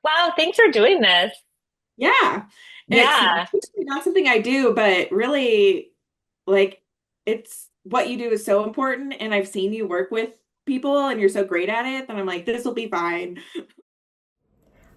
Wow, thanks for doing this. Yeah. It's Yeah. usually not something I do, but really, like, it's what you do is so important. And I've seen you work with people and you're so great at it that I'm like, this will be fine.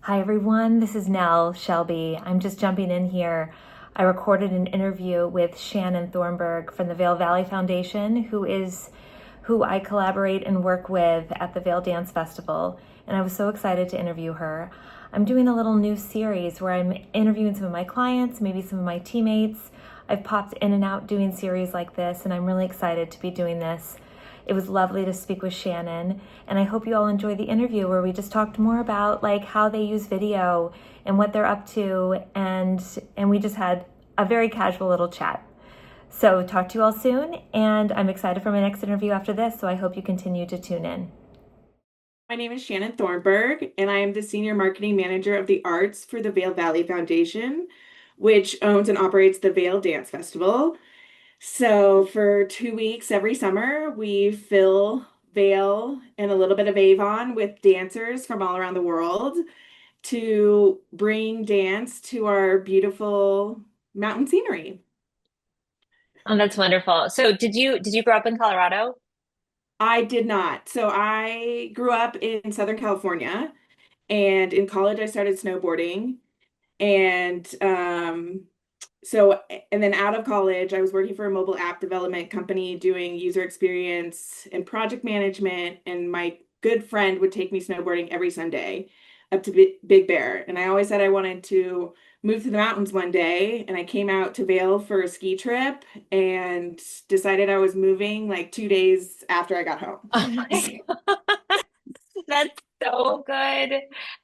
Hi, everyone. This is Nel Shelby. I'm just jumping in here. I recorded an interview with Shannon Thornburg from the Vail Valley Foundation, who I collaborate and work with at the Vail Dance Festival. And I was so excited to interview her. I'm doing a little new series where I'm interviewing some of my clients, maybe some of my teammates. I've popped in and out doing series like this, and I'm really excited to be doing this. It was lovely to speak with Shannon, and I hope you all enjoy the interview where we just talked more about like how they use video and what they're up to, and we just had a very casual little chat. So talk to you all soon, and I'm excited for my next interview after this, so I hope you continue to tune in. My name is Shannon Thornburg, and I am the Senior Marketing Manager of the Arts for the Vail Valley Foundation, which owns and operates the Vail Dance Festival. So for 2 weeks every summer, we fill Vail and a little bit of Avon with dancers from all around the world to bring dance to our beautiful mountain scenery. Oh, that's wonderful. So did you grow up in Colorado? I did not. So I grew up in Southern California, and in college I started snowboarding. And so, and then out of college, I was working for a mobile app development company doing user experience and project management. And my good friend would take me snowboarding every Sunday up to Big Bear. And I always said I wanted to move to the mountains one day. And I came out to Vail for a ski trip and decided I was moving like 2 days after I got home. Oh my God. That's so good.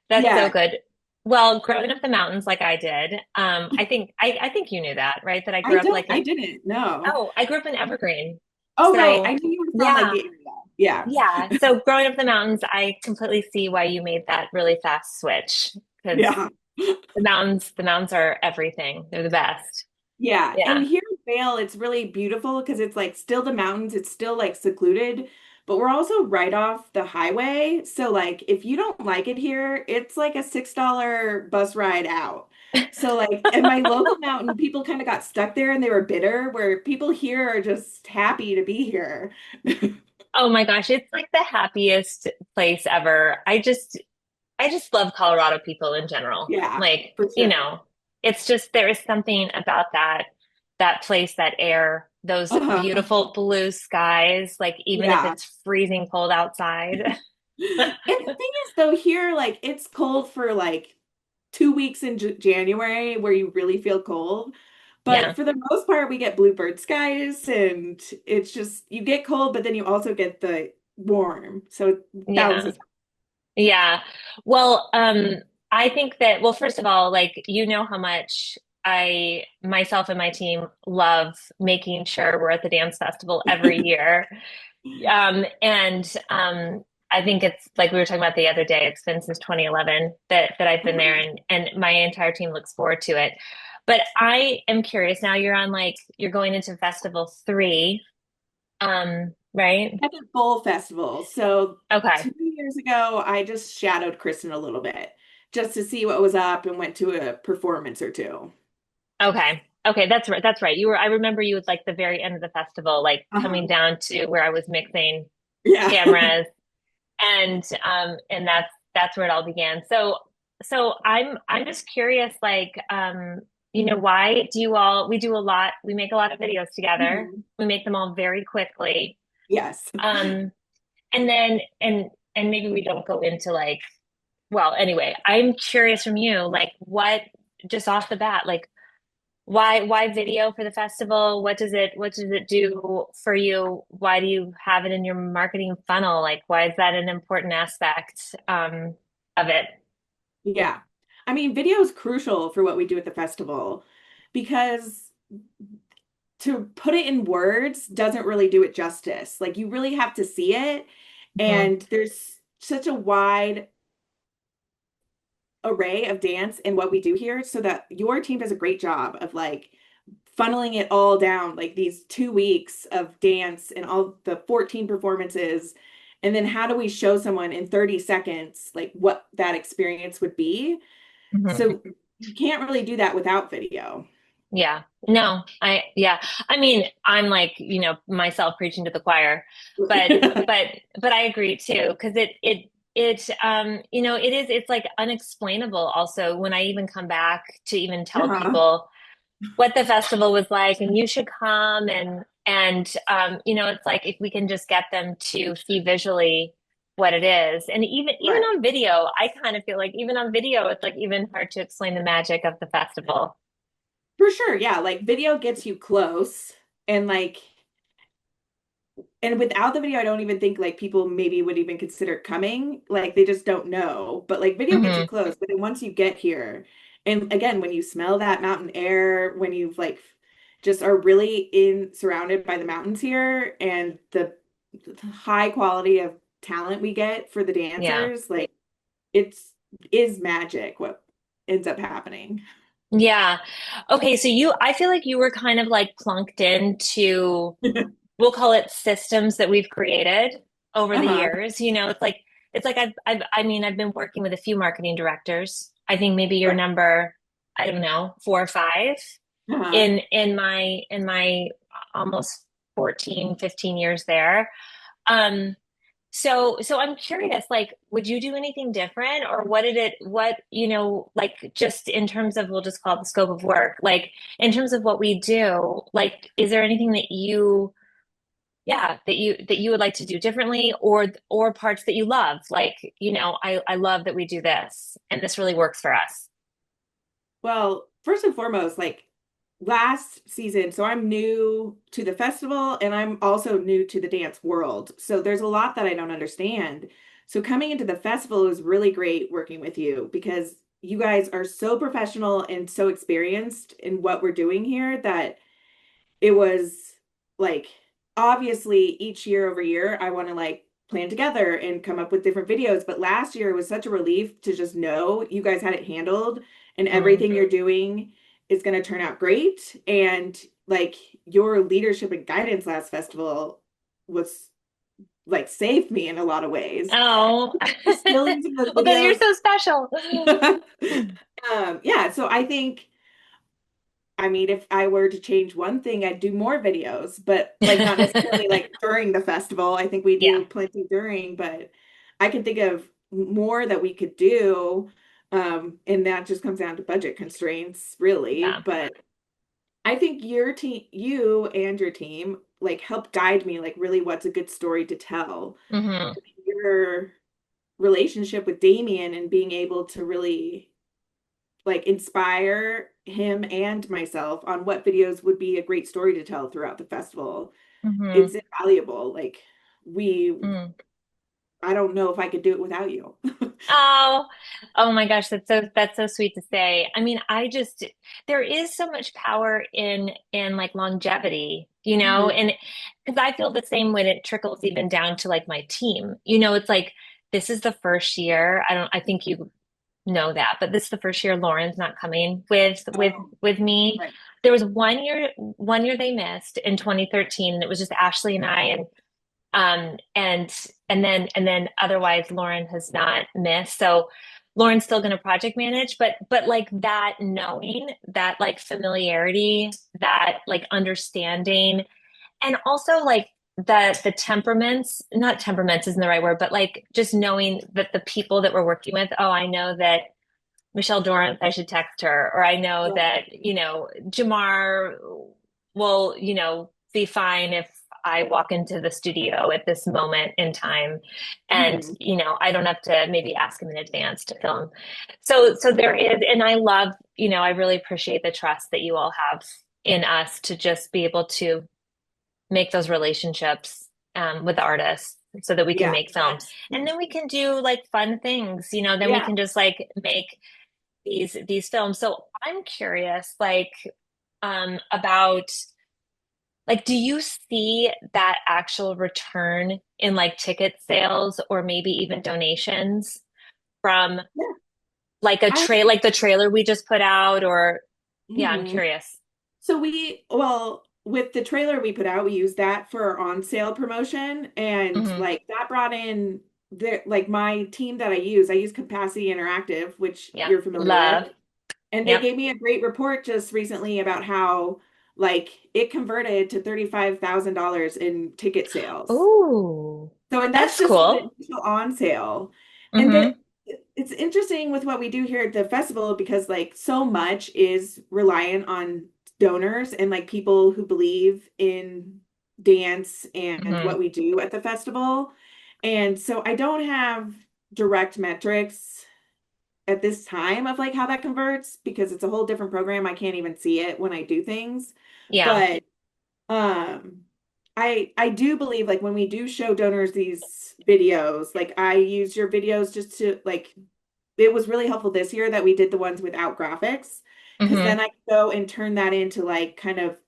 That's so Yeah. good. Well, growing up the mountains like I did, I think you knew that, right? That I grew up like I in didn't, no. oh, I grew up in Evergreen. Oh, right. I So knew you were from like yeah, the area. Yeah. yeah. So growing up in the mountains, I completely see why you made that really fast switch because Yeah. the mountains are everything. They're the best. Yeah. And Yeah. here in Vail, it's really beautiful because it's like still the mountains, it's still like secluded, but we're also right off the highway. So like if you don't like it here, it's like a $6 bus ride out. So like in my local mountain, people kind of got stuck there and they were bitter, where people here are just happy to be here. Oh my gosh, it's like the happiest place ever. I just love Colorado people in general. Yeah, Like, for sure. it's just there is something about that place, that air, those Uh-huh. beautiful blue skies, like even if Yeah. it's freezing cold outside. And the thing is, though, here, like it's cold for like 2 weeks in J January where you really feel cold. But Yeah. for the most part, we get bluebird skies and it's just you get cold, but then you also get the warm. So it Yeah. balances. Yeah. Well, I think that, well, first of all, like, you know how much I, myself and my team love making sure we're at the dance festival every year. And I think it's like we were talking about the other day, it's been since 2011 that I've been there, and my entire team looks forward to it. But I am curious now, you're going into festival three, right? Second full festival. So Okay. 2 years ago, I just shadowed Kristen a little bit just to see what was up and went to a performance or two. Okay. Okay, that's right. That's right. I remember you at like the very end of the festival, like coming Uh-huh. down to where I was mixing Yeah. cameras, and that's where it all began. So I'm just curious, like, why do you all, we make a lot of videos together. Mhm. We make them all very quickly. Yes. Um, and then and maybe we don't go into like, well, anyway, I'm curious from you, like what, just off the bat, like why video for the festival? What does it do for you? Why do you have it in your marketing funnel? Like why is that an important aspect of it? Yeah. I mean, video is crucial for what we do at the festival because to put it in words doesn't really do it justice. Like you really have to see it. Mhm. And there's such a wide array of dance in what we do here so that your team does a great job of like funneling it all down like these 2 weeks of dance and all the 14 performances And then how do we show someone in 30 seconds like what that experience would be? Mhm. So you can't really do that without video. Yeah. No, yeah. I mean, I'm like, myself preaching to the choir, but but I agree too, because it's like unexplainable also when I even come back to even tell Uh-huh. people what the festival was like and you should come and it's like if we can just get them to see visually what it is. And even Right. on video, I kind of feel like even on video, it's like even hard to explain the magic of the festival. For sure. Yeah. Like video gets you close and like and without the video, I don't even think like people maybe would even consider coming. Like they just don't know. But like video gets you Hmm. close. But then once you get here, and again, when you smell that mountain air, when you've like just are really in surrounded by the mountains here and the high quality of talent we get for the Yeah. dancers, like it's is magic what ends up happening. Yeah. Okay, so I feel like you were kind of like plunked into, we'll call it systems that we've created over the Uh-huh. years. It's like I mean, I've been working with a few marketing directors. I think maybe you're Right. number, I don't know, 4 or 5 Uh-huh. in my almost 14, 15 years there. Um, so I'm curious, like, would you do anything different or like just in terms of, we'll just call it the scope of work, like in terms of what we do, like, is there anything that you would like to do differently or parts that you love? Like, I love that we do this and this really works for us. Well, first and foremost, like last season, so I'm new to the festival and I'm also new to the dance world. So there's a lot that I don't understand. So coming into the festival is really great working with you because you guys are so professional and so experienced in what we're doing here that it was like obviously each year over year I want to like plan together and come up with different videos, but last year was such a relief to just know you guys had it handled and Mm. everything you're doing is going to turn out great. And like your leadership and guidance last festival was like saved me in a lot of ways. Oh, Still using those well, because you're videos. so special. Yeah, so I think I mean, if I were to change one thing, I'd do more videos, but like not necessarily like during the festival. I think we Yeah. do plenty during, but I can think of more that we could do. And that just comes down to budget constraints, really. Yeah. But I think your team, you and your team, like help guide me, like really what's a good story to tell. Hmm. Your relationship with Damien and being able to really like inspire him and myself on what videos would be a great story to tell throughout the festival. Hmm. It's invaluable. Like we, I don't know if I could do it without you. Oh, oh my gosh, that's so sweet to say. I mean, there is so much power in like longevity, Mhm. and because I feel the same when it trickles even down to like my team. It's like this is the first year. I think you know that, but this is the first year Lauren's not coming Oh, with me. right. There was one year they missed in 2013, and it was just Ashley and I, and then otherwise Lauren has not missed. So Lauren's still going to project manage, but like that knowing that like familiarity, that like understanding, and also like the temperaments, not temperaments isn't the right word, but like just knowing that the people that we're working with, oh, I know that Michelle Dorrance, I should text her, or I know Right. that, Jamar will, be fine if I walk into the studio at this moment in time. And, Mhm. I don't have to maybe ask him in advance to film. So there is, and I love, I really appreciate the trust that you all have in us to just be able to make those relationships with the artists so that we can Yeah. make films. And then we can do like fun things, then we Yeah. can just like make these films. So I'm curious, like, about like, do you see that actual return in like ticket sales or maybe even donations from Yeah. like I like the trailer we just put out? Or yeah, I'm mhm. curious. So we, well, with the trailer we put out, we used that for our on sale promotion, and Hmm. like that brought in the like my team that I use Capacity Interactive, which Yeah. you're familiar with. Love. And they Yep. gave me a great report just recently about how like it converted to $35,000 in ticket sales. Ooh, So, and that's that's just for the cool. initial on sale. And there, Hmm. it's interesting with what we do here at the festival because like so much is reliant on donors and like people who believe in dance and Hmm. what we do at the festival. And so I don't have direct metrics at this time of like how that converts because it's a whole different program. I can't even see it when I do things. Yeah. But um I do believe like when we do show donors these videos, like I use your videos just to like it was really helpful this year that we did the ones without graphics because Hmm. then I could go and turn that into like kind of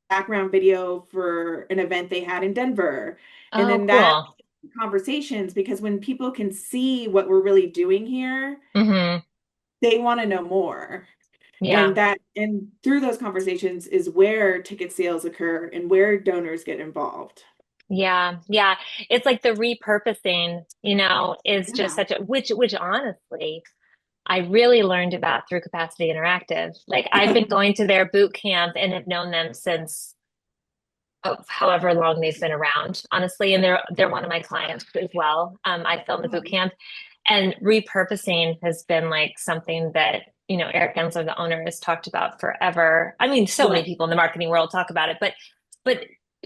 background video for an event they had in Denver. And Oh, then that cool. conversations because when people can see what we're really doing here, Hmm. they want to know more. And Yeah. that and through those conversations is where ticket sales occur and where donors get involved. Yeah. Yeah. It's like the repurposing, is just Yeah. such a, which honestly, I really learned about through Capacity Interactive. Like I've been going to their boot camp and have known them since of however long they've been around, honestly. And they're one of my clients as well. I filmed the boot camp, and repurposing has been like something that Eric Gensler, the owner, has talked about forever. I mean, so many Yeah. people in the marketing world talk about it, but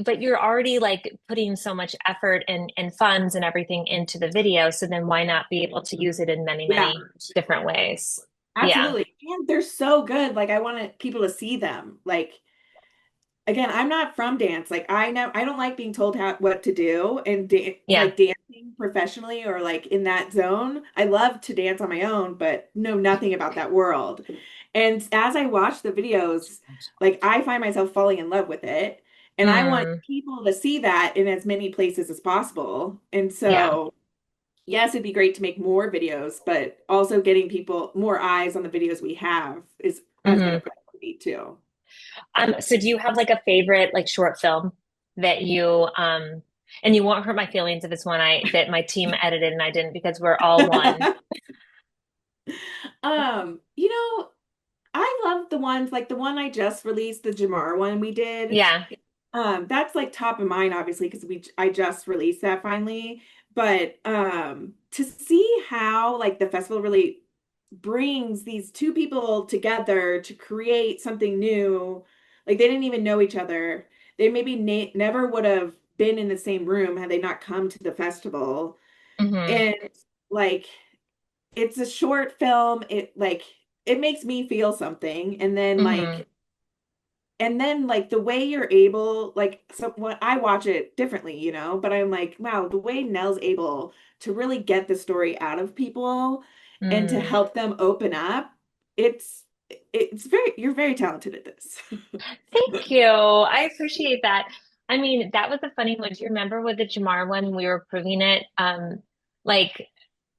but you're already like putting so much effort and funds and everything into the video. So then why not be able to use it in many, Yeah. many different ways? Yeah. Absolutely. And they're so good. Like I want people to see them. Like again, I'm not from dance. Like I know I don't like being told what to do and Yeah. like dancing professionally or like in that zone. I love to dance on my own, but know nothing about that world. And as I watch the videos, like I find myself falling in love with it. And I want Mm, people to see that in as many places as possible. And yeah. so, yes, it'd be great to make more videos, but also getting people more eyes on the videos we have is has been a Hmm. priority too. So do you have like a favorite like short film that and you won't hurt my feelings if it's one I that my team edited and I didn't because we're all one. You know, I love the ones like the one I just released, the Jamar one we did. Yeah. That's like top of mind, obviously, because I just released that finally. But to see how like the festival really brings these two people together to create something new, like they didn't even know each other. They maybe never would have been in the same room had they not come to the festival. Hmm. And like it's a short film. It like it makes me feel something. Hmm. And then like the way you're able, like so when I watch it differently, but I'm like, wow, the way Nell's able to really get the story out of people and to Mm. help them open up, it's it's very you're very talented at this. Thank you. I appreciate that. I mean, that was a funny one. Do you remember with the Jamar one we were proving it? Like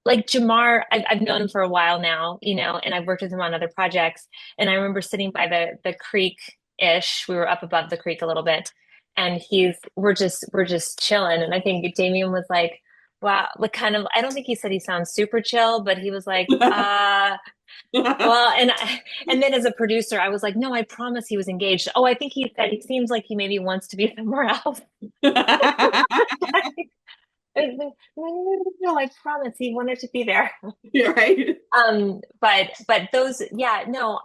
like Jamar, I've known him for a while now, and I've worked with him on other projects. And I remember sitting by the creek-ish. We were up above the creek a little bit, and we're just chilling. And I think Damien was like, "Wow," like kind of. I don't think he said he sounds super chill, but he was like, well," and then as a producer, I was like, "No, I promise he was engaged." Oh, I think he said he seems like he maybe wants to be somewhere else. No, no, no, no, I promise he wanted to be there. You're right. But those, yeah, no,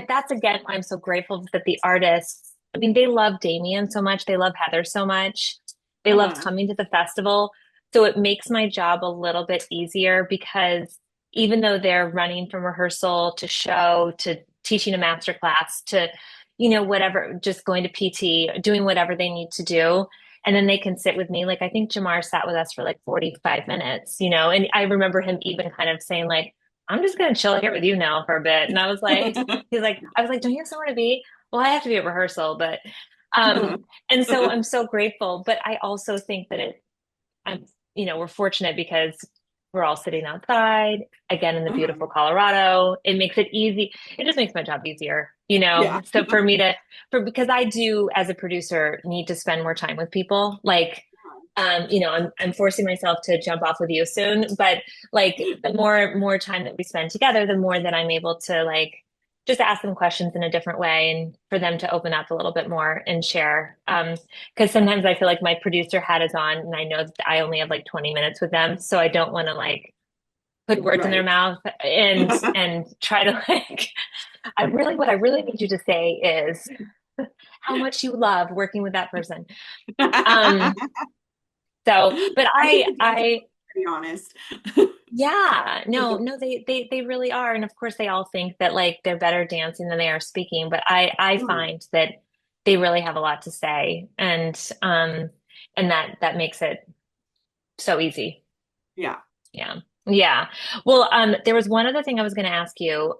that's again why I'm so grateful that the artists, I mean, they love Damien so much, they love Heather so much, they love Uh-huh. coming to the festival. So it makes my job a little bit easier because even though they're running from rehearsal to show to teaching a master class to, whatever, just going to PT, doing whatever they need to do, and then they can sit with me. Like I think Jamar sat with us for like 45 minutes, and I remember him even kind of saying like, "I'm just gonna chill here with you now for a bit." And I was like, "Don't you have somewhere to be?" Well, I have to be at rehearsal, but Uh-huh. and so I'm so grateful. But I also think that we're fortunate because We're all sitting outside, again in the Uh-huh. beautiful Colorado. It makes it easy. It just makes my job easier, you know? Yeah. So for me to, because I do as a producer need to spend more time with people. Like, I'm forcing myself to jump off with you soon, but like the more time that we spend together, the more that I'm able to like just ask them questions in a different way and for them to open up a little bit more and share. Because sometimes I feel like my producer hat is on and I know that I only have like 20 minutes with them. So I don't want to like put words in their Right. mouth and try to like what I really need you to say is how much you love working with that person. Um, so but I think I the dancers I are pretty honest. yeah, no, they really are. And of course they all think that like they're better dancing than they are speaking, but I Mhm. find that they really have a lot to say and that makes it so easy. Yeah. Yeah. Yeah. Well, there was one other thing I was going to ask you,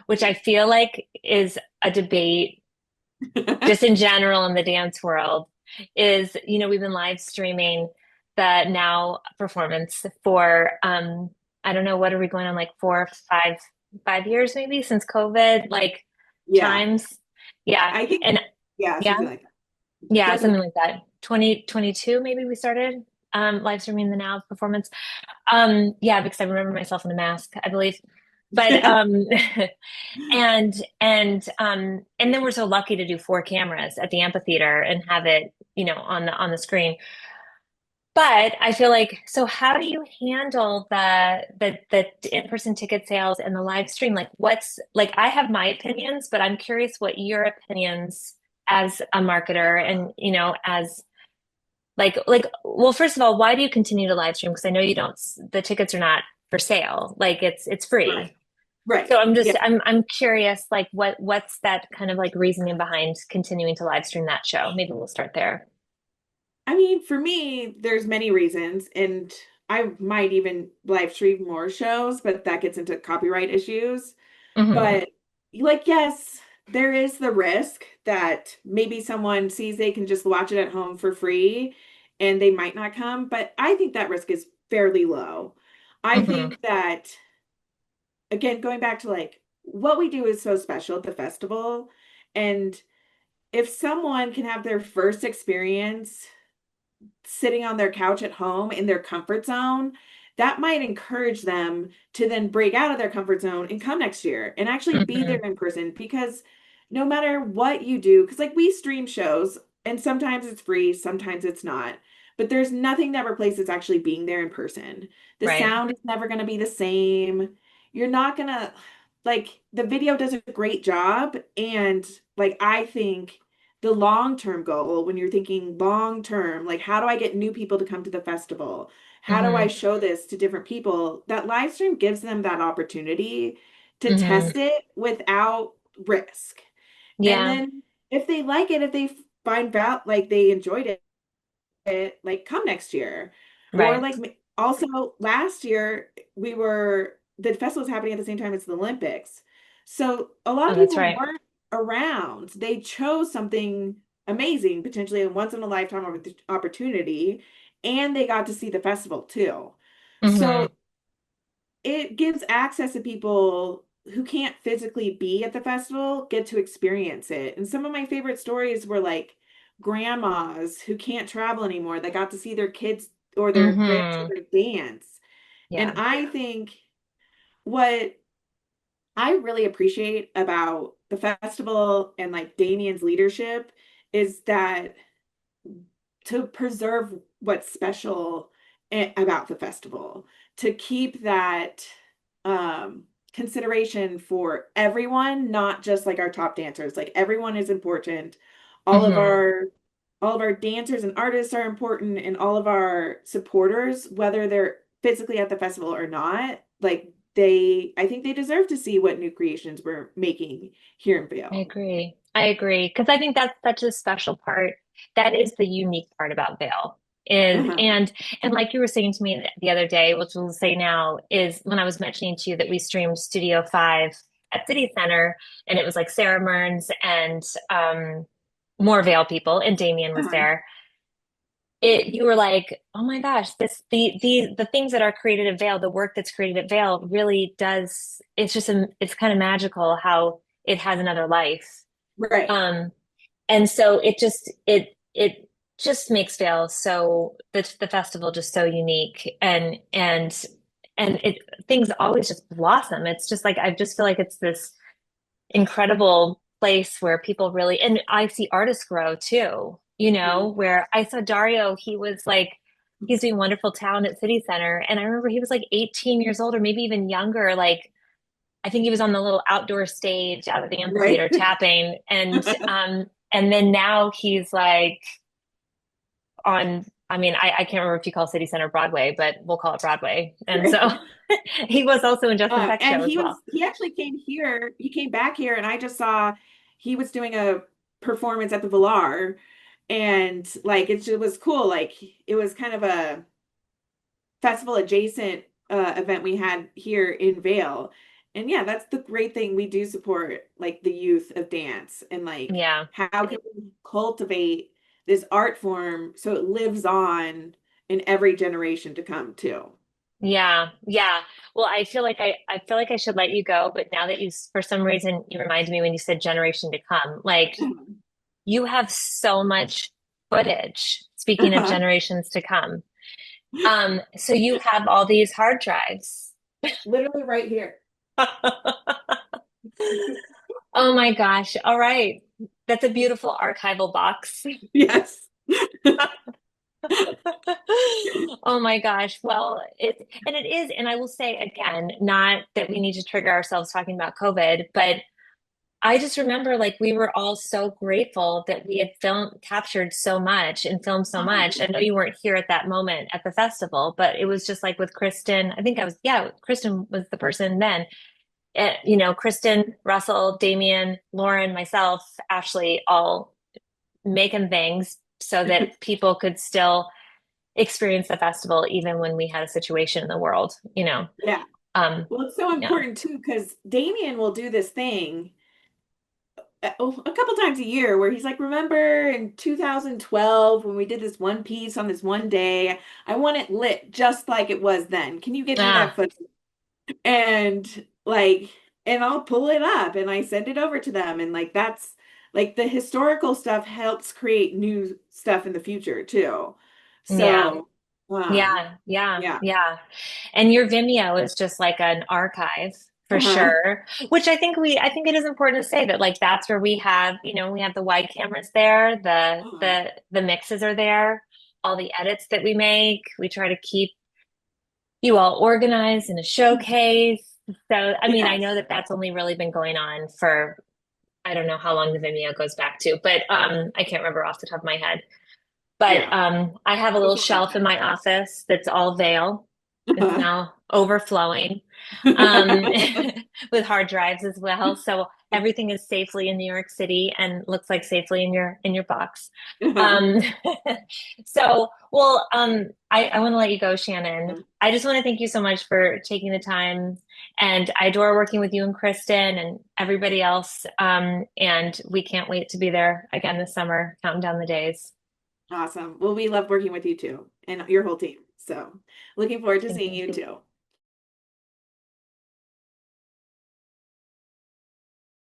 which I feel like is a debate just in general in the dance world is, we've been live streaming the now performance for, I don't know, what are we going on, like 5 years maybe since COVID, like Yeah. times. Yeah. I think, And yeah, yeah, something like that. yeah, Go ahead. something like that. 2022, maybe we started, live streaming the now performance. Yeah, because I remember myself in a mask, I believe. But and then we're so lucky to do four cameras at the amphitheater and have it, on the screen. But I feel like, so how do you handle the in-person ticket sales and the live stream? Like what's like I have my opinions, but I'm curious what your opinions as a marketer and as like well, first of all, why do you continue to live stream? Because I know you don't the tickets are not for sale. Like it's Right. free. So Right. I'm Yeah. just I'm curious, like what's that kind of like reasoning behind continuing to live stream that show? Maybe we'll start there. I mean, for me, there's many reasons, and I might even live stream more shows, but that gets into copyright issues. Hmm. But like, yes, there is the risk that maybe someone sees they can just watch it at home for free and they might not come, but I think that risk is fairly low. I Hmm. think that, again, going back to like what we do is so special at the festival. And if someone can have their first experience sitting on their couch at home in their comfort zone, that might encourage them to then break out of their comfort zone and come next year and actually be there Hmm. in person. Because no matter what you do, because like we stream shows and sometimes it's free, sometimes it's not, but there's nothing that replaces actually being there in person. The Right. sound is never going to be the same. You're not going to, like, the video does a great job. And like, I think the long-term goal, when you're thinking long term, like how do I get new people to come to the festival? How do I Hmm. show this to different people? That live stream gives them that opportunity to Hmm. test it without risk. And Yeah. then if they like it, if they find out like they enjoyed it, like come next year. Or Right. like also last year the festival was happening at the same time as the Olympics. So a lot Oh, of that's people right. weren't around. They chose something amazing, potentially a once in a lifetime opportunity, and they got to see the festival too. Hmm. So it gives access to people who can't physically be at the festival get to experience it. And some of my favorite stories were like grandmas who can't travel anymore that got to see their kids or their Hmm. grandchildren dance. And Yeah. I think what I really appreciate about the festival and like Damien's leadership is that to preserve what's special about the festival, to keep that um, consideration for everyone, not just like our top dancers. Like everyone is important. All of Hmm. our all of our dancers and artists are important, and all of our supporters, whether they're physically at the festival or not, like I think they deserve to see what new creations we're making here in I Vail. agree. I agree. Because I think that's such a special part. That is the unique part about Vail is Uh-huh. and like you were saying to me the other day, which we'll say now, is when I was mentioning to you that we streamed Studio 5 at City Center and it was like Sarah Mearns and more Vail people and Damien was Uh-huh. there. you were like, oh my gosh, the things that are created at Vail, the work that's created at Vail really does, it's kind of magical how it has another life. Right. Um, and so it just makes Vail so the festival just so unique and it things always just blossom. It's just like I just feel like it's this incredible place where people really, and I see artists grow too, Mhm. where I saw Dario, he's doing wonderful talent at City Center. And I remember he was like 18 years old or maybe even younger. Like, I think he was on the little outdoor stage out of the Right. amphitheater tapping. And then now he's like on, I mean, I can't remember if you call City Center Broadway, but we'll call it Broadway. And so Right. he was also in Justin Peck's And show as well. he actually came here, he came back here, and I just saw he was doing a performance at the Villar, and like it was cool. Like it was kind of a festival adjacent event we had here in Vail. And yeah, that's the great thing. We do support like the youth of dance and like Yeah. how can we cultivate this art form so it lives on in every generation to come too. Yeah, yeah. Well, I feel like I should let you go, but now that for some reason you reminded me when you said generation to come, like you have so much footage, speaking of generations to come. So you have all these hard drives. Literally right here. Oh my gosh. All right. That's a beautiful archival box. Yes. Oh my gosh. Well, it is, and I will say again, not that we need to trigger ourselves talking about COVID, but I just remember like we were all so grateful that we had captured so much and filmed so much. I know you weren't here at that moment at the festival, but it was just like with Kristen. I think yeah, Kristen was the person then. Kristen, Russell, Damien, Lauren, myself, Ashley, all making things so that people could still experience the festival even when we had a situation in the world. Yeah. Um, Well, it's so yeah. important too, because Damien will do this thing a couple times a year where he's like, remember in 2012 when we did this one piece on this one day? I want it lit just like it was then. Can you get me that Ah, footage? And like, and I'll pull it up and I send it over to them. And like, that's like the historical stuff helps create new stuff in the future too. yeah. So, Yeah, yeah, yeah. yeah. And your Vimeo is just like an archive for Uh-huh. sure, which I think it is important to say that like that's where we have the wide cameras there, Uh-huh. the mixes are there, all the edits that we make. We try to keep you all organized in a showcase. So, I mean, I know Yes. that that's only really been going on for I don't know how long the Vimeo goes back to, but I can't remember off the top of my head. But Yeah. I have a little Before my shelf in my office that's all Veil. It's time. now overflowing um, with hard drives as well. So everything is safely in New York City and looks like safely in your box. Um, I want to let you go, Shannon. I just want to thank you so much for taking the time. And I adore working with you and Kristen and everybody else. And we can't wait to be there again this summer, counting down the days. Awesome. Well, we love working with you too and your whole team. So looking forward to Thank seeing you. you too.